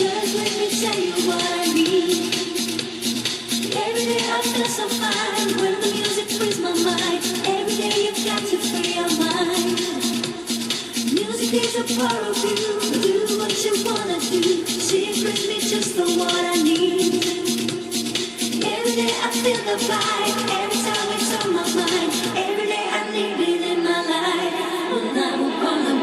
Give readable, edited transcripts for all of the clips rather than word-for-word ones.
Just let me tell you what I need. Every day I feel so fine when the music frees my mind. Every day you've got to free your mind. Music is a part of you. Do what you wanna do. She brings me just the what I need. Every day I feel the vibe. Every time it's on my mind. Every day I need it in my life. When I'm upon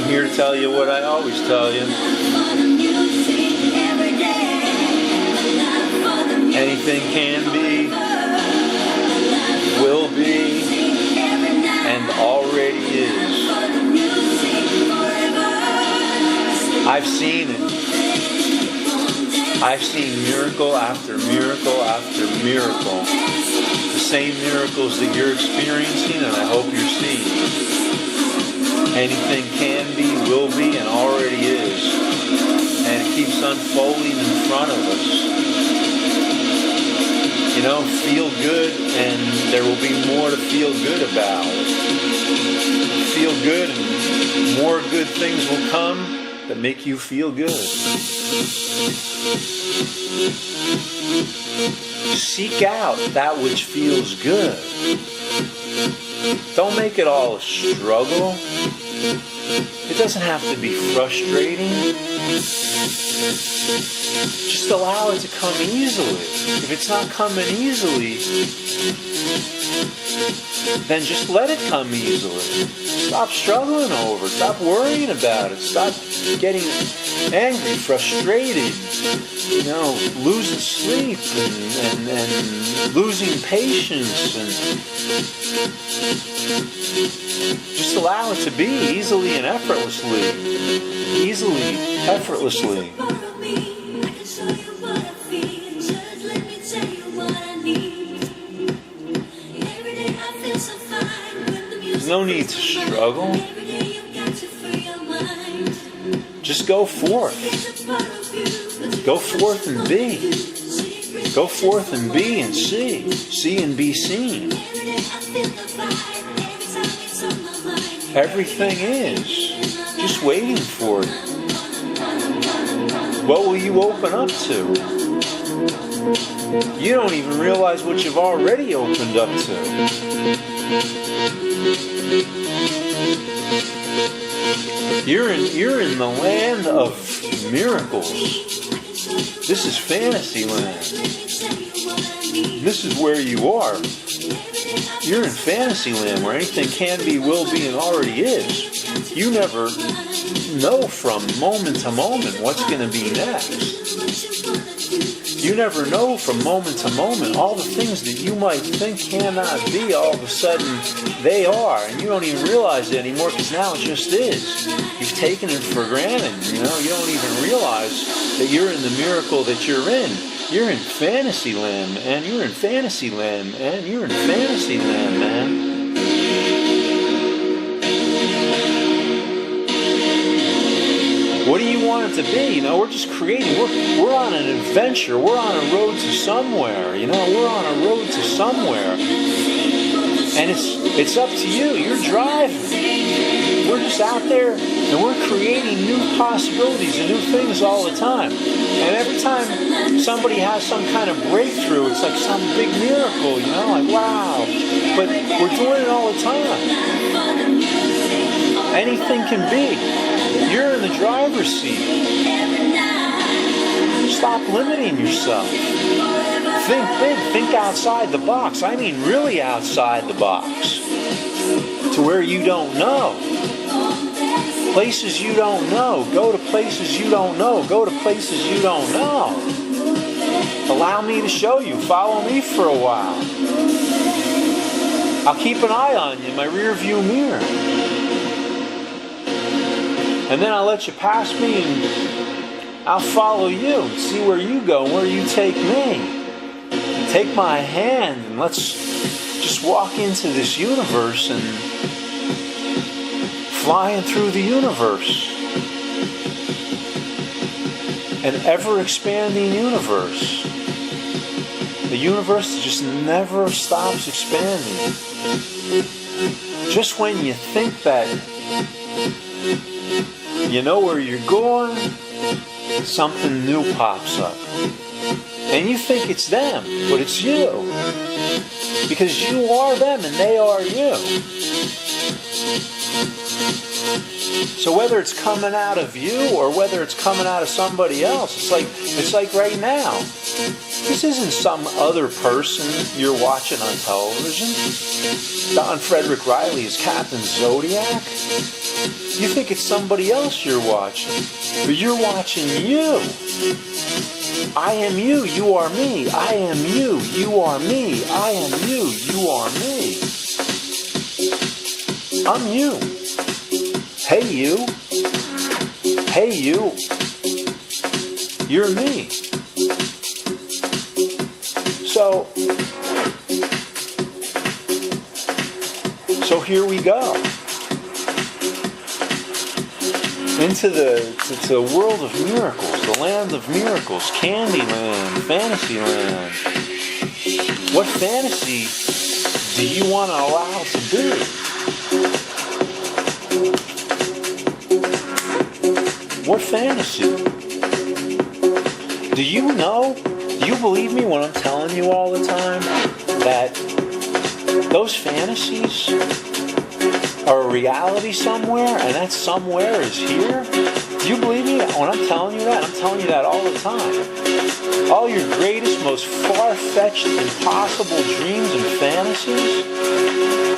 here to tell you what I always tell you. Anything can be, will be, and already is. I've seen it. I've seen miracle after miracle after miracle. The same miracles that you're experiencing, and I hope you're seeing. Anything can be, will be, and already is. And it keeps unfolding in front of us. You know, feel good, and there will be more to feel good about. Feel good, and more good things will come that make you feel good. Seek out that which feels good. Don't make it all a struggle. It doesn't have to be frustrating. Just allow it to come easily. If it's not coming easily, then just let it come easily. Stop struggling over it. Stop worrying about it. Stop getting angry, frustrated, losing sleep and losing patience. And just allow it to be easily and effortlessly. Easily, effortlessly. There's no need to struggle. Just go forth. Go forth and be. Go forth and be and see. See and be seen. Everything is just waiting for you. What will you open up to? You don't even realize what you've already opened up to. You're in the land of miracles. This is fantasy land. This is where you are. You're in fantasy land where anything can be, will be, and already is. You never know from moment to moment what's going to be next. You never know from moment to moment all the things that you might think cannot be, all of a sudden they are, and you don't even realize it anymore because now it just is. You've taken it for granted, you don't even realize that you're in the miracle that you're in. You're in fantasy land, man. You're in fantasy land, man. You're in fantasy land, man. What do you want it to be? We're just creating. We're on an adventure. We're on a road to somewhere. We're on a road to somewhere. And it's up to you. You're driving. We're just out there and we're creating new possibilities and new things all the time. And every time somebody has some kind of breakthrough, it's like some big miracle, like wow. But we're doing it all the time. Anything can be. You're in the driver's seat. Stop limiting yourself. Think big. Think outside the box. I mean really outside the box. To where you don't know. Places you don't know. Go to places you don't know. Go to places you don't know. Allow me to show you. Follow me for a while. I'll keep an eye on you in my rear view mirror. And then I'll let you pass me and I'll follow you and see where you go and where you take me. Take my hand and let's just walk into this universe and flying through the universe. An ever-expanding universe. A universe that just never stops expanding. Just when you think that you know where you're going, something new pops up. And you think it's them, but it's you. Because you are them and they are you. So whether it's coming out of you or whether it's coming out of somebody else, it's like right now. This isn't some other person you're watching on television. Don Frederick Riley is Captyn Zodiak. You think it's somebody else you're watching, but you're watching you. I am you, you are me. I am you, you are me. I am you, you are me. I'm you. Hey you. Hey you. You're me. So here we go. Into the world of miracles, the land of miracles, Candyland, Fantasyland. What fantasy do you want to allow to be? What fantasy? Do you know? Do you believe me when I'm telling you all the time that those fantasies are a reality somewhere, and that somewhere is here? Do you believe me when I'm telling you that? I'm telling you that all the time. All your greatest, most far-fetched, impossible dreams and fantasies,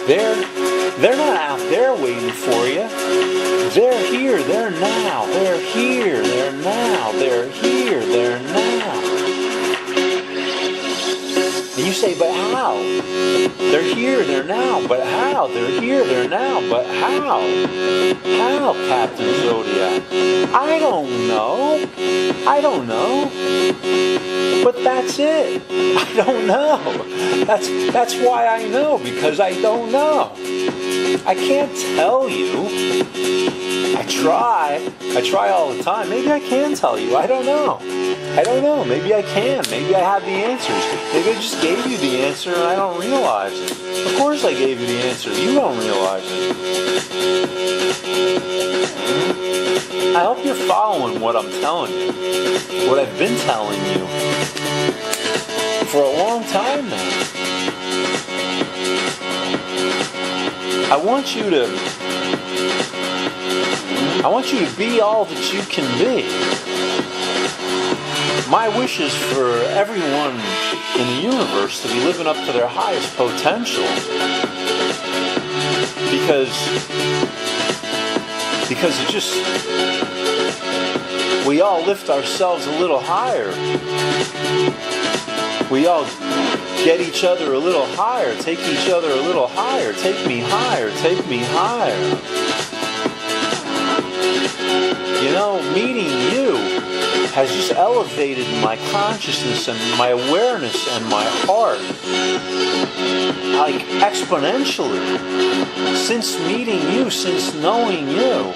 they're not out there waiting for you. They're here, they're now. They're here, they're now. They're here, they're now. And you say, but how? They're here, they're now, but how? They're here, they're now, but how? How, Captyn Zodiak? I don't know. I don't know. But that's it. I don't know. That's why I know, because I don't know. I can't tell you. I try all the time. Maybe I can tell you. I don't know. I don't know. Maybe I can. Maybe I have the answers. Maybe I just gave you the answer and I don't realize it. Of course I gave you the answer. You don't realize it. I hope you're following what I'm telling you. What I've been telling you for a long time now. I want you to be all that you can be. My wish is for everyone in the universe to be living up to their highest potential. Because it just, we all lift ourselves a little higher. We all get each other a little higher, take each other a little higher, take me higher, take me higher. You know, meeting you has just elevated my consciousness and my awareness and my heart, like exponentially. Since meeting you, since knowing you,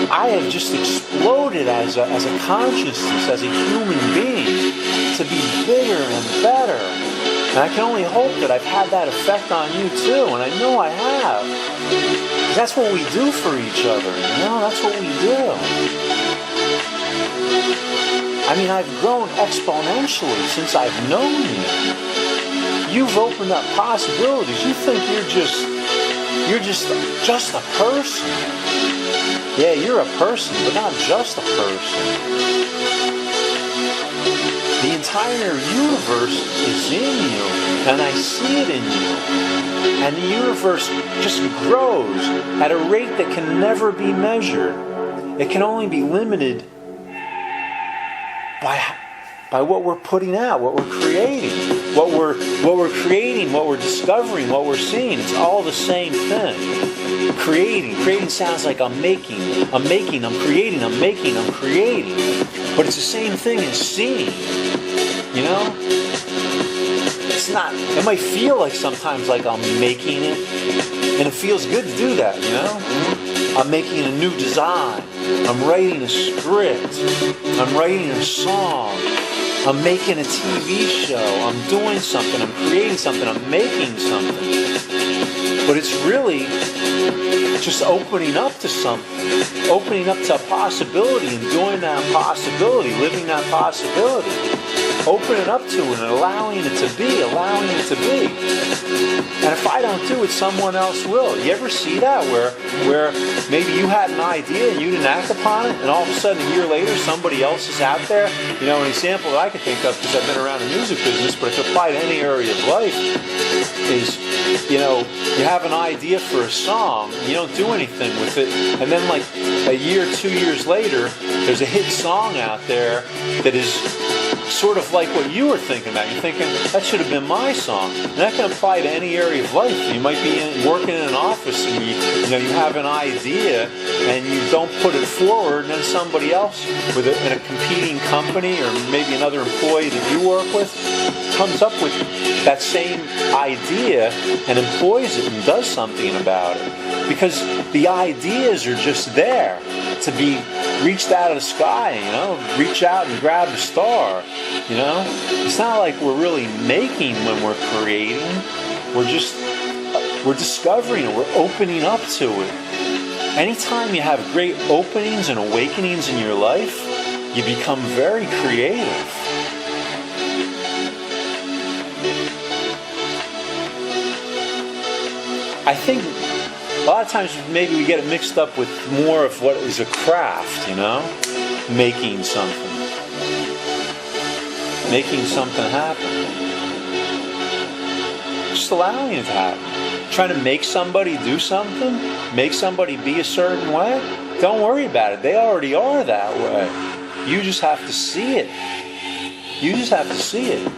I have just exploded as a consciousness, as a human being, to be bigger and better. And I can only hope that I've had that effect on you too, and I know I have. That's what we do for each other, you know? That's what we do. I mean, I've grown exponentially since I've known you. You've opened up possibilities. You think you're just a person. Yeah, you're a person, but not just a person. The entire universe is in you, and I see it in you. And the universe just grows at a rate that can never be measured. It can only be limited by by what we're putting out, what we're creating, what we're creating, what we're discovering, what we're seeing. It's all the same thing. Creating sounds like I'm making, I'm creating, I'm making, I'm creating. But it's the same thing as seeing, you know? It's not, it might feel like sometimes like I'm making it, and it feels good to do that, you know? I'm making a new design. I'm writing a script. I'm writing a song. I'm making a TV show. I'm doing something. I'm creating something. I'm making something. But it's really just opening up to something. Opening up to a possibility and doing that possibility, living that possibility. Opening up to it and allowing it to be, allowing it to be. And if I don't do it, someone else will. You ever see that where maybe you had an idea and you didn't act upon it, and all of a sudden a year later somebody else is out there? You know, an example that I can think of, because I've been around the music business, but it could apply to any area of life, is, you know, you have an idea for a song, you don't do anything with it, and then like a year, 2 years later, there's a hit song out there that is sort of like what you were thinking about. You're thinking, that should have been my song. And that can apply to any area of life. You might be working in an office and you have an idea and you don't put it forward, and then somebody else in a competing company or maybe another employee that you work with comes up with that same idea and employs it and does something about it. Because the ideas are just there to be reached out of the sky, you know, reach out and grab a star, you know. It's not like we're really making when we're creating. We're discovering it. We're opening up to it. Anytime you have great openings and awakenings in your life, you become very creative. I think a lot of times maybe we get it mixed up with more of what is a craft, you know? Making something. Making something happen. Just allowing it to happen. Trying to make somebody do something, make somebody be a certain way, don't worry about it. They already are that way. You just have to see it. You just have to see it.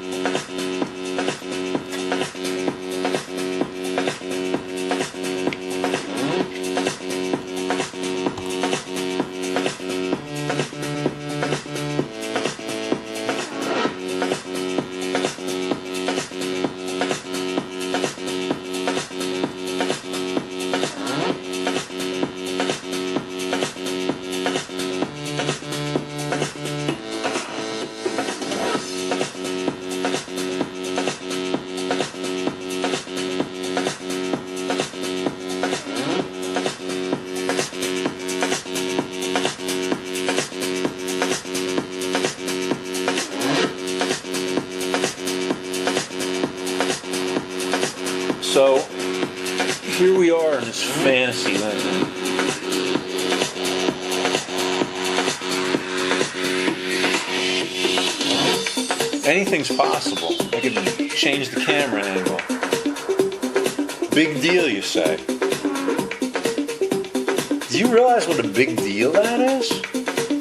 So, here we are in this fantasy land. Anything's possible. I could change the camera angle. Big deal, you say. Do you realize what a big deal that is?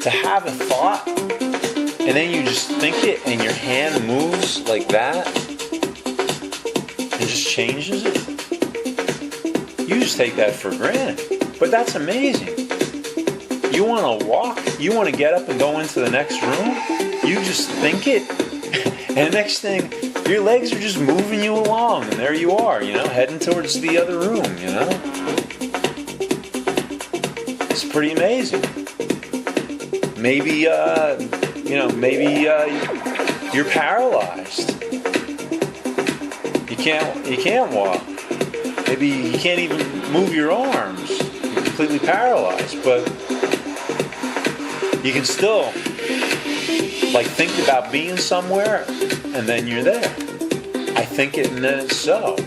To have a thought, and then you just think it, and your hand moves like that? It just changes it. You just take that for granted. But that's amazing. You want to walk? You want to get up and go into the next room? You just think it. And the next thing, your legs are just moving you along. And there you are, you know, heading towards the other room, you know. It's pretty amazing. Maybe, you're paralyzed. You can't walk. Maybe you can't even move your arms. You're completely paralyzed, but you can still think about being somewhere, and then you're there. I think it, and then it's so.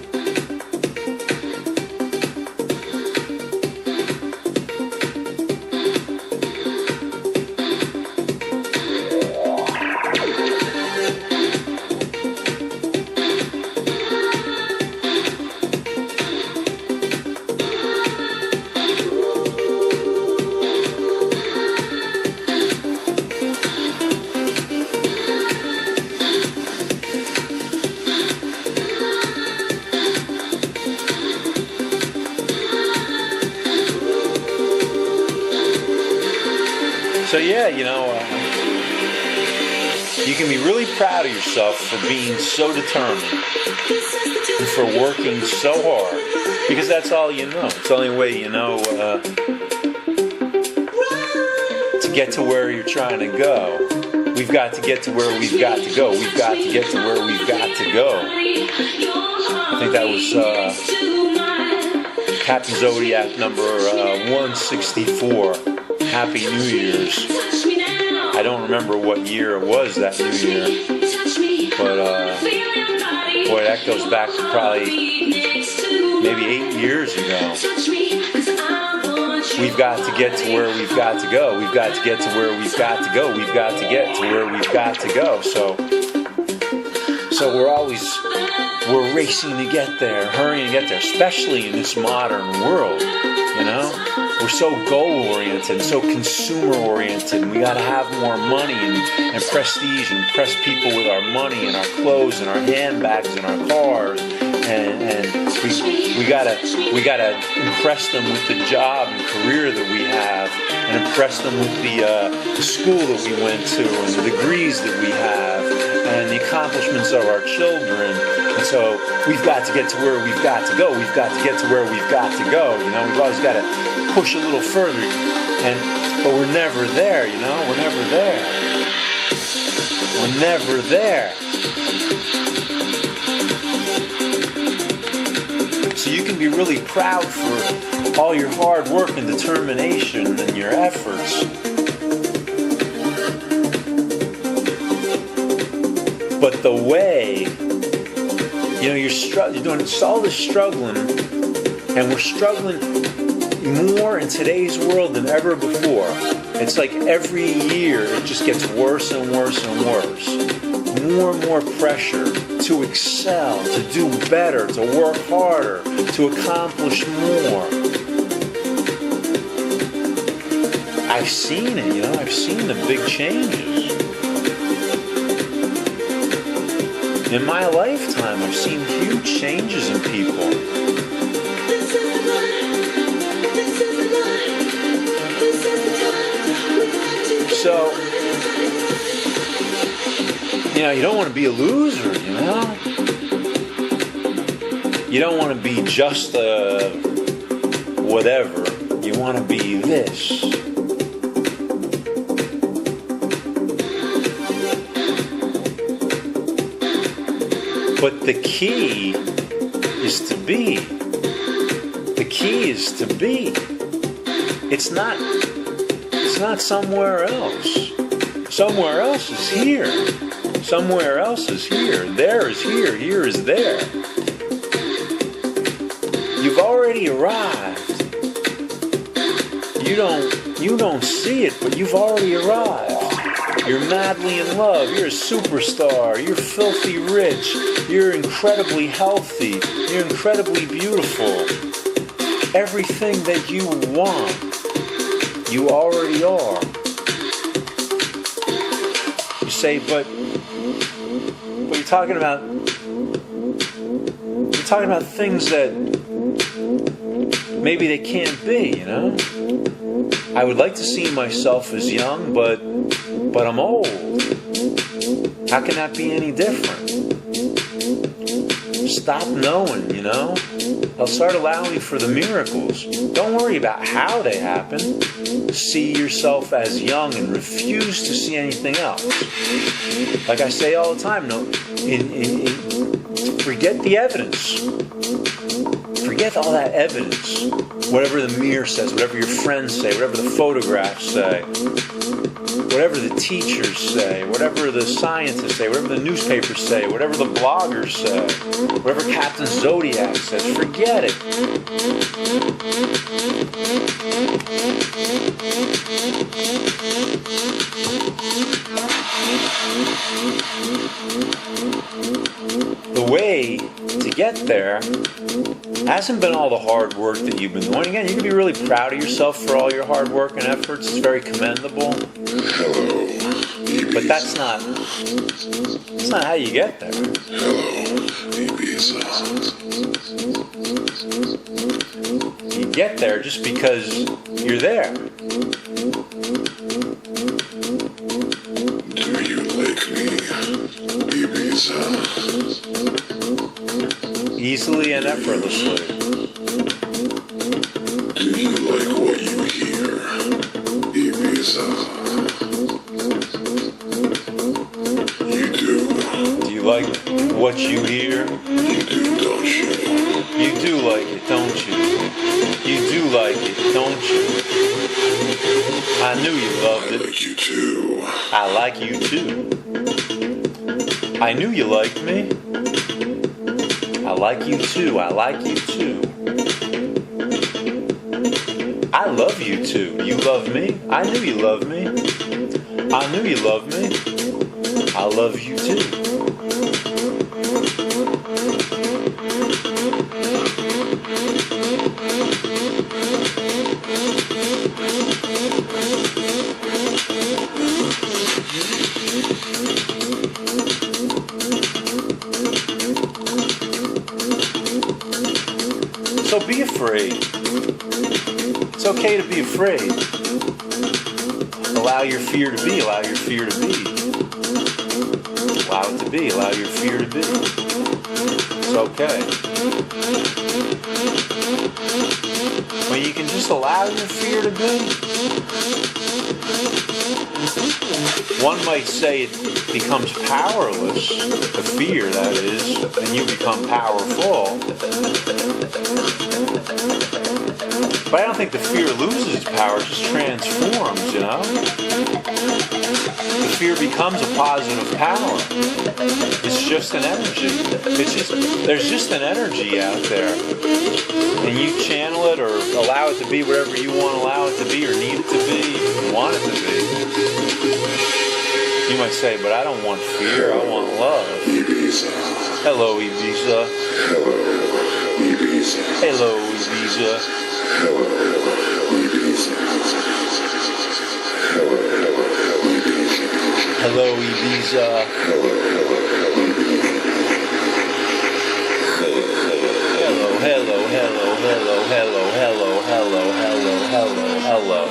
So yeah, you can be really proud of yourself for being so determined and for working so hard, because that's all you know. It's the only way you know to get to where you're trying to go. We've got to get to where we've got to go. We've got to get to where we've got to go. I think that was Captyn Zodiak number 164. Happy New Year's. I don't remember what year it was that New Year, but boy, that goes back to probably maybe 8 years ago. We've got to get to where we've got to go. We've got to get to where we've got to go. We've got to get to where we've got to go. So we're racing to get there, hurrying to get there, especially in this modern world, We're so goal-oriented, so consumer-oriented, and we got to have more money and prestige and impress people with our money and our clothes and our handbags and our cars, and we gotta impress them with the job and career that we have, and impress them with the school that we went to and the degrees that we have and the accomplishments of our children. And so we've got to get to where we've got to go. We've got to get to where we've got to go. We've always got to push a little further, but we're never there. We're never there. We're never there. So you can be really proud for all your hard work and determination and your efforts. But the way, you're doing all this struggling, and we're struggling more in today's world than ever before. It's like every year it just gets worse and worse and worse. More and more pressure to excel, to do better, to work harder, to accomplish more. I've seen it, I've seen the big changes. In my lifetime, I've seen huge changes in people. So, you don't want to be a loser, You don't want to be just a whatever. You want to be this. But the key is to be. The key is to be. It's not somewhere else. Somewhere else is here. Somewhere else is here. There is here. Here is there. You've already arrived. You don't see it, but you've already arrived. You're madly in love. You're a superstar. You're filthy rich. You're incredibly healthy. You're incredibly beautiful. Everything that you want, you already are. You say, but you're talking about things that maybe they can't be, I would like to see myself as young, but I'm old. How can that be any different? Stop knowing, I'll start allowing for the miracles. Don't worry about how they happen. See yourself as young and refuse to see anything else. Like I say all the time, forget the evidence. Forget all that evidence. Whatever the mirror says, whatever your friends say, whatever the photographs say, whatever the teachers say, whatever the scientists say, whatever the newspapers say, whatever the bloggers say, whatever Captyn Zodiak says, forget it. The way to get there hasn't been all the hard work that you've been doing. Again, you can be really proud of yourself for all your hard work and efforts. It's very commendable. Hello, but that's not how you get there. Hello, Ibiza. You get there just because you're there. Ibiza. Easily and effortlessly. Do you like what you hear? Ibiza. You do. Do you like what you hear? You do, don't you? You do like it, don't you? You do like it, don't you? I knew you loved I it. like you too. I like you too. I knew you liked me. I like you too. I like you too. I love you too. You love me. I knew you loved me. I knew you loved me. I love you too. So be afraid. It's okay to be afraid. Allow your fear to be. Allow your fear to be. Allow it to be. Allow your fear to be. It's okay. When you can just allow your fear to be, one might say it becomes powerless, the fear that is, and you become powerful. But I don't think the fear loses its power, it just transforms, you know? The fear becomes a positive power. It's just an energy. There's just an energy out there. And you channel it or allow it to be whatever you want to allow it to be or need it to be, want it to be. You might say, but I don't want fear, I want love. Ibiza. Hello, Ibiza. Hello, Ibiza. Hello, Ibiza. Hello, Ibiza. Hello, Ibiza. Hello, Ibiza. Hello, Ibiza. Hello, hello, hello, hello, hello, hello, hello, hello, hello, hello.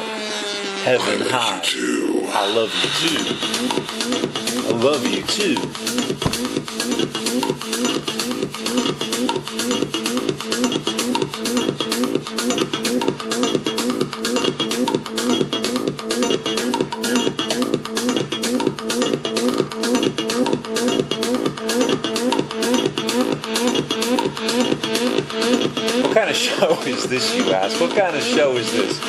Heaven high. I love you too. I love you too. What kind of show is this, you ask? What kind of show is this?